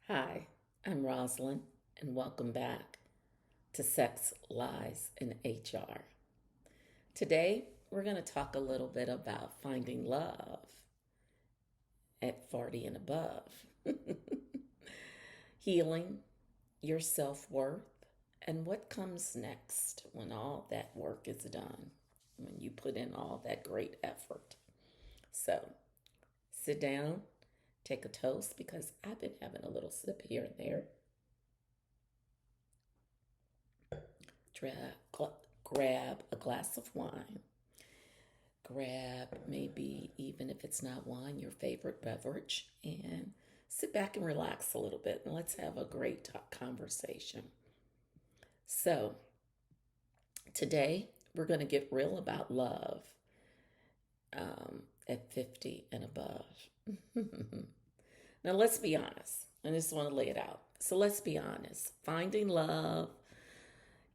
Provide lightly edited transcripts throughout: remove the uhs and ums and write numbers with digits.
Hi, I'm Rosalind, and welcome back to Sex, Lies, and HR. Today, we're going to talk a little bit about finding love at 40 and above, healing your self worth, and what comes next when all that work is done, when you put in all that great effort. So, sit down, take a toast because I've been having a little sip here and there. Grab a glass of wine. Grab maybe, even if it's not wine, your favorite beverage, and sit back and relax a little bit and let's have a great conversation. So, today we're going to get real about love at 50 and above. Now, let's be honest. I just want to lay it out. So, let's be honest. Finding love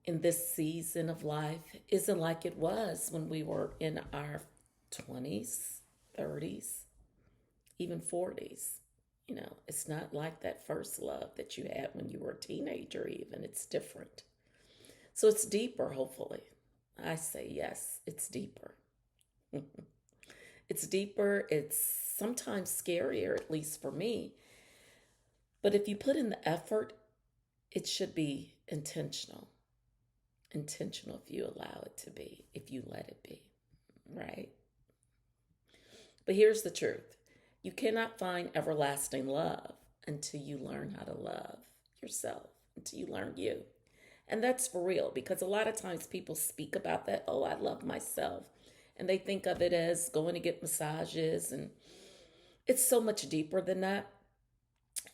in this season of life isn't like it was when we were in our 20s, 30s, even 40s. It's not like that first love that you had when you were a teenager, even. It's different. So it's deeper, hopefully. I say yes, it's deeper. It's deeper. It's sometimes scarier, at least for me. But if you put in the effort, it should be intentional. Intentional if you allow it to be, if you let it be, right? But here's the truth: you cannot find everlasting love until you learn how to love yourself, until you learn you. And that's for real because a lot of times people speak about that, oh, I love myself. And they think of it as going to get massages, and it's so much deeper than that.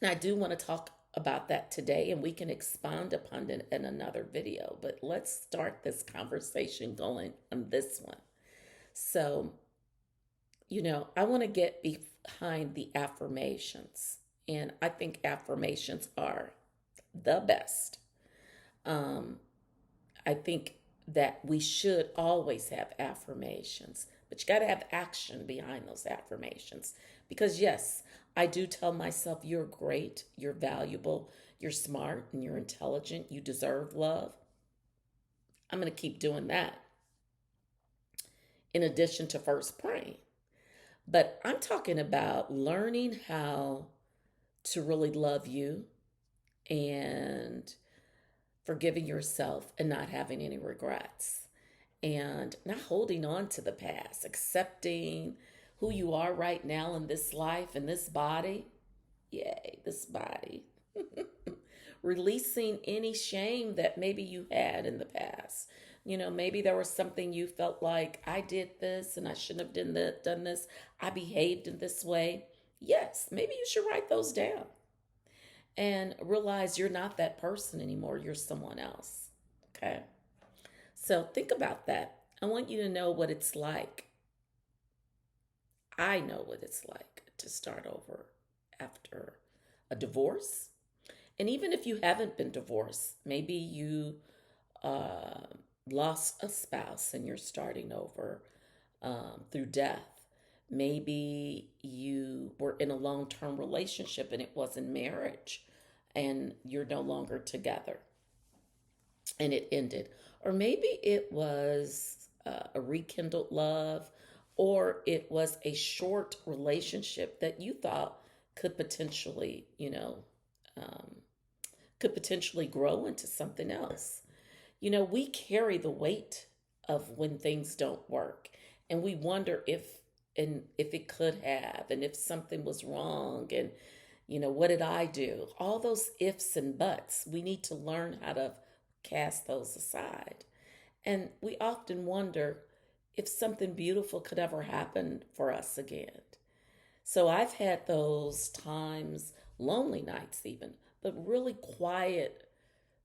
And I do want to talk about that today, and we can expound upon it in another video. But let's start this conversation going on this one. So, I want to get behind the affirmations, and I think affirmations are the best. Um, I think that we should always have affirmations, but you got to have action behind those affirmations. Because, yes, I do tell myself, you're great, you're valuable, you're smart, and you're intelligent, you deserve love. I'm going to keep doing that in addition to first praying. But I'm talking about learning how to really love you and forgiving yourself and not having any regrets and not holding on to the past, accepting who you are right now in this life, in this body. Yay, this body. Releasing any shame that maybe you had in the past. Maybe there was something you felt like, I did this and I shouldn't have done this. I behaved in this way. Yes, maybe you should write those down and realize you're not that person anymore. You're someone else. Okay. So think about that. I want you to know what it's like. I know what it's like to start over after a divorce. And even if you haven't been divorced, maybe you uh, lost a spouse and you're starting over through death. Maybe you were in a long term relationship and it wasn't marriage and you're no longer together and it ended. Or maybe it was a rekindled love, or it was a short relationship that you thought could potentially, um, could potentially grow into something else. We carry the weight of when things don't work, and we wonder if it could have, and if something was wrong, and what did I do? All those ifs and buts. We need to learn how to cast those aside. And we often wonder if something beautiful could ever happen for us again. So I've had those times, lonely nights even, but really quiet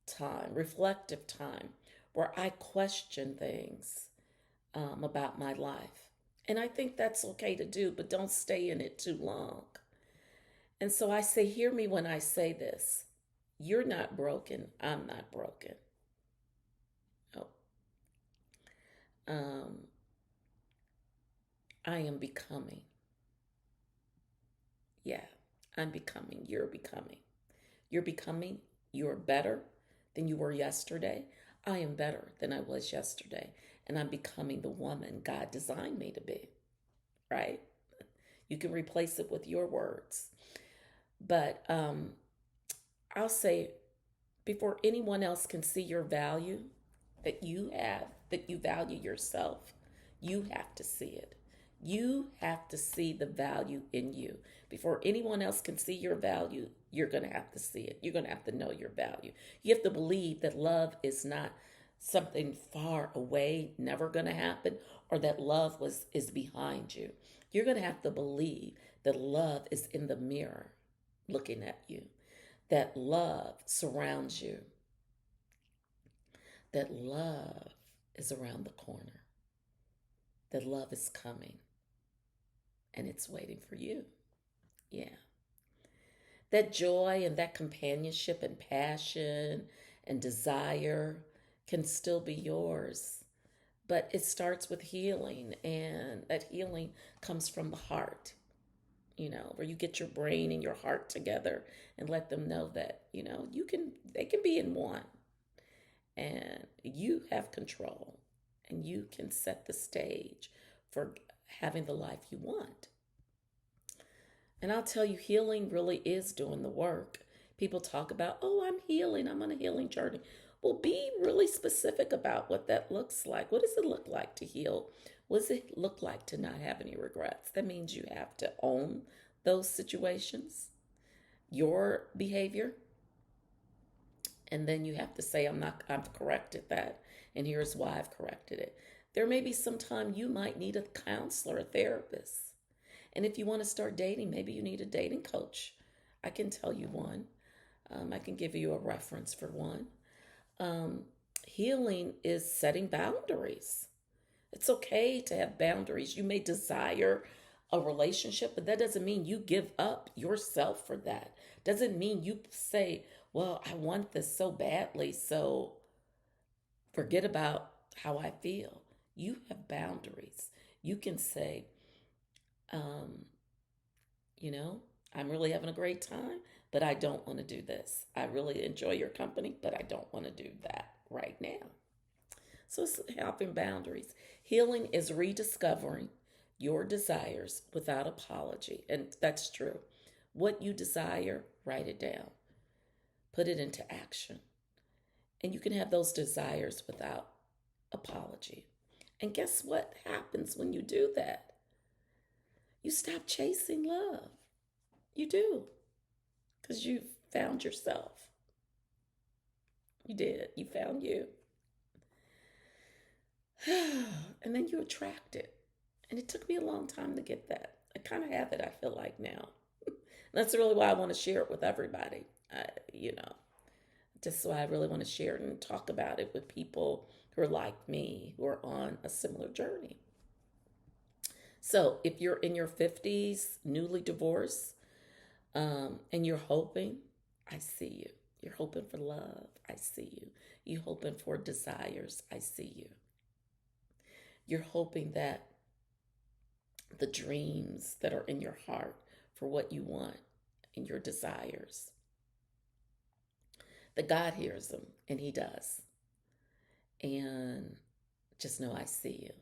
time, reflective time, where I question things about my life. And I think that's okay to do, but don't stay in it too long. And so I say, hear me when I say this. You're not broken. I'm not broken. No. Um, I am becoming. Yeah, I'm becoming. You're becoming. You're becoming, you're better than you were yesterday. I am better than I was yesterday. And I'm becoming the woman God designed me to be, right? You can replace it with your words. But I'll say, before anyone else can see your value that you have, that you value yourself, you have to see it. You have to see the value in you. Before anyone else can see your value, you're going to have to see it. You're going to have to know your value. You have to believe that love is not something far away, never going to happen, or that love was is behind you. You're going to have to believe that love is in the mirror looking at you, that love surrounds you, that love is around the corner, that love is coming and it's waiting for you. Yeah. That joy and that companionship and passion and desire can still be yours, but it starts with healing, and that healing comes from the heart, where you get your brain and your heart together and let them know that, they can be in one, and you have control, and you can set the stage for having the life you want. And I'll tell you, healing really is doing the work. People talk about, oh, I'm healing, I'm on a healing journey. Well, be really specific about what that looks like. What does it look like to heal? What does it look like to not have any regrets? That means you have to own those situations, your behavior, and then you have to say, I've corrected that, and here's why I've corrected it. There may be some time you might need a counselor, a therapist. And if you want to start dating, maybe you need a dating coach. I can tell you one. I can give you a reference for one. Um, Healing is setting boundaries. It's okay to have boundaries. You may desire a relationship, but that doesn't mean you give up yourself for that. Doesn't mean you say, well, I want this so badly, so forget about how I feel. You have boundaries. You can say, um, you know, I'm really having a great time, but I don't want to do this. I really enjoy your company, but I don't want to do that right now. So it's having boundaries. Healing is rediscovering your desires without apology. And that's true. What you desire, write it down, put it into action. And you can have those desires without apology. And guess what happens when you do that? You stop chasing love. You do, because you found yourself. You did. You found you. And then you attract it. And it took me a long time to get that. I kind of have it, I feel like now. That's really why I want to share it with everybody. You know, just why I really want to share it and talk about it with people who are like me, who are on a similar journey. So if you're in your 50s, newly divorced, and you're hoping, I see you. You're hoping for love, I see you. You're hoping for desires, I see you. You're hoping that the dreams that are in your heart for what you want and your desires, that God hears them, and He does. And just know I see you.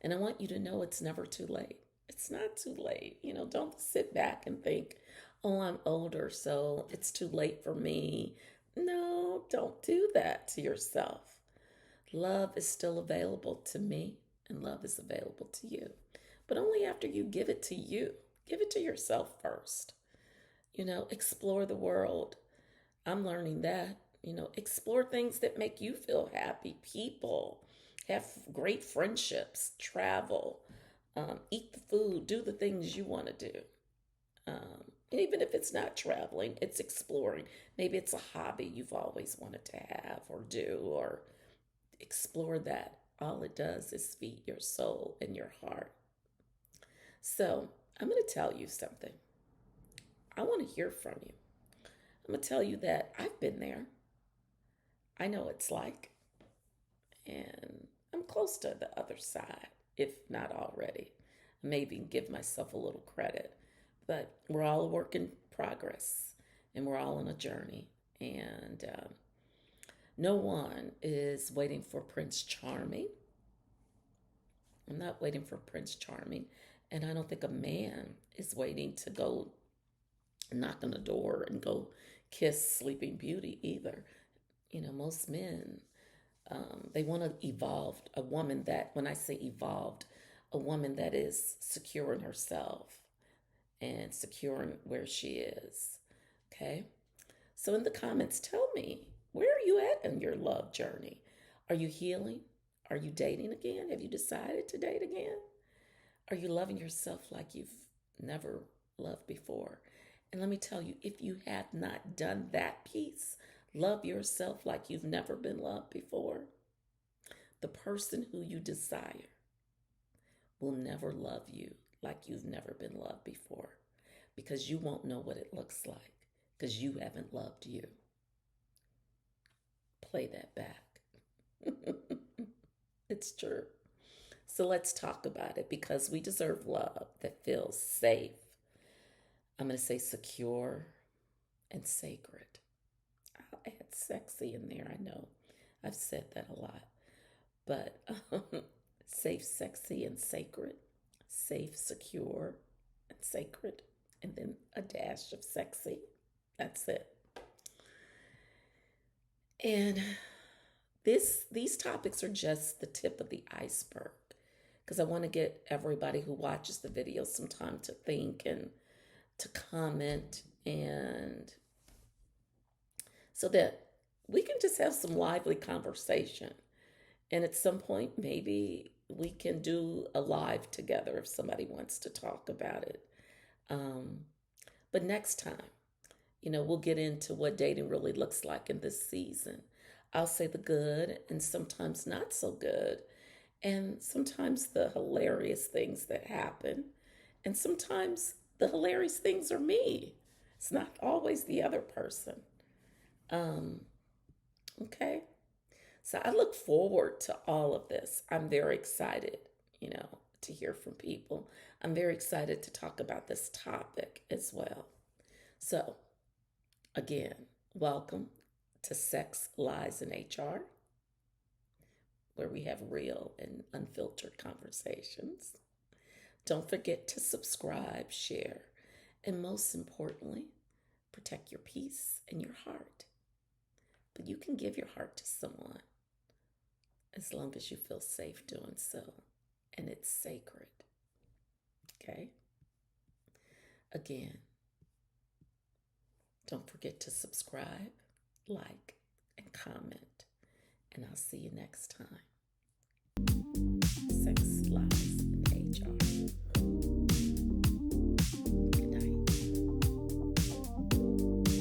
And I want you to know it's never too late. It's not too late. Don't sit back and think, oh, I'm older, so it's too late for me. No, don't do that to yourself. Love is still available to me, and love is available to you. But only after you give it to you. Give it to yourself first. Explore the world. I'm learning that. Explore things that make you feel happy. People, have great friendships, travel, eat the food, do the things you want to do. Even if it's not traveling, it's exploring. Maybe it's a hobby you've always wanted to have or do, or explore that. All it does is feed your soul and your heart. So I'm going to tell you something. I want to hear from you. I'm going to tell you that I've been there. I know what it's like. And I'm close to the other side, if not already. Maybe give myself a little credit. But we're all a work in progress, and we're all on a journey. And no one is waiting for Prince Charming. I'm not waiting for Prince Charming. And I don't think a man is waiting to go knock on the door and go kiss Sleeping Beauty either. Most men, they want to evolve a woman that, when I say evolved, a woman that is secure in herself and secure in where she is. Okay? So in the comments, tell me, where are you at in your love journey? Are you healing? Are you dating again? Have you decided to date again? Are you loving yourself like you've never loved before? And let me tell you, if you have not done that piece, love yourself like you've never been loved before, the person who you desire will never love you like you've never been loved before, because you won't know what it looks like because you haven't loved you. Play that back. It's true. So let's talk about it, because we deserve love that feels safe. I'm going to say secure and sacred. I'll add sexy in there. I know I've said that a lot, but safe, sexy, and sacred. Safe, secure, and sacred. And then a dash of sexy. That's it. And these topics are just the tip of the iceberg, because I want to get everybody who watches the video some time to think and to comment, and so that we can just have some lively conversation. And at some point, maybe we can do a live together if somebody wants to talk about it. Um, but next time, we'll get into what dating really looks like in this season. I'll say the good and sometimes not so good, and sometimes the hilarious things that happen, and sometimes the hilarious things are me. It's not always the other person. Um, okay. So I look forward to all of this. I'm very excited, to hear from people. I'm very excited to talk about this topic as well. So, again, welcome to Sex, Lies, and HR, where we have real and unfiltered conversations. Don't forget to subscribe, share, and most importantly, protect your peace and your heart. But you can give your heart to someone as long as you feel safe doing so, and it's sacred. Okay? Again, don't forget to subscribe, like, and comment, and I'll see you next time.